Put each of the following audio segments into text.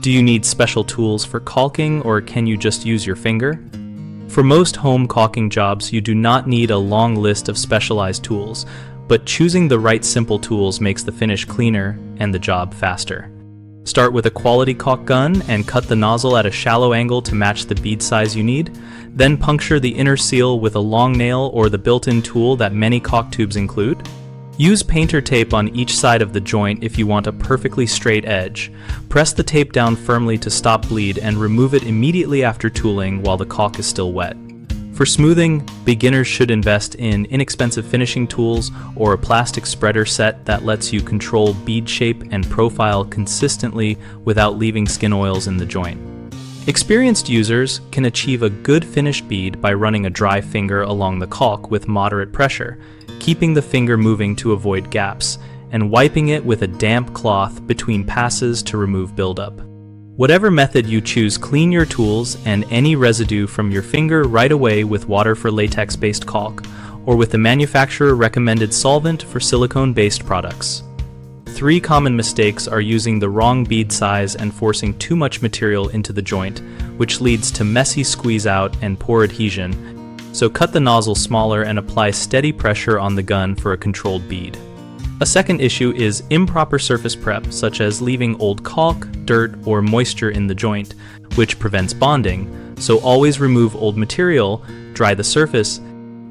Do you need special tools for caulking, or can you just use your finger? For most home caulking jobs, you do not need a long list of specialized tools, but choosing the right simple tools makes the finish cleaner and the job faster. Start with a quality caulk gun and cut the nozzle at a shallow angle to match the bead size you need. Then puncture the inner seal with a long nail or the built-in tool that many caulk tubes include. Use painter tape on each side of the joint if you want a perfectly straight edge. Press the tape down firmly to stop bleed and remove it immediately after tooling while the caulk is still wet. For smoothing, beginners should invest in inexpensive finishing tools or a plastic spreader set that lets you control bead shape and profile consistently without leaving skin oils in the joint. Experienced users can achieve a good finished bead by running a dry finger along the caulk with moderate pressure, keeping the finger moving to avoid gaps, and wiping it with a damp cloth between passes to remove buildup. Whatever method you choose, clean your tools and any residue from your finger right away with water for latex-based caulk, or with the manufacturer-recommended solvent for silicone-based products. 3 common mistakes are using the wrong bead size and forcing too much material into the joint, which leads to messy squeeze-out and poor adhesion, so cut the nozzle smaller and apply steady pressure on the gun for a controlled bead. A second issue is improper surface prep, such as leaving old caulk, dirt, or moisture in the joint, which prevents bonding, so always remove old material, dry the surface,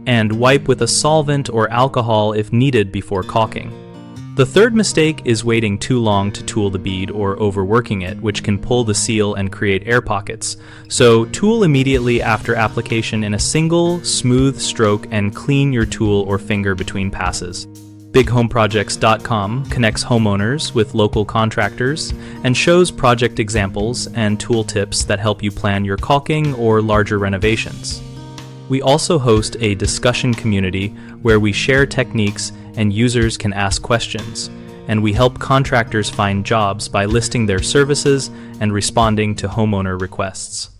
and wipe with a solvent or alcohol if needed before caulking. The third mistake is waiting too long to tool the bead or overworking it, which can pull the seal and create air pockets. So tool immediately after application in a single, smooth stroke and clean your tool or finger between passes. BigHomeProjects.com connects homeowners with local contractors and shows project examples and tool tips that help you plan your caulking or larger renovations. We also host a discussion community where we share techniques and users can ask questions, and we help contractors find jobs by listing their services and responding to homeowner requests.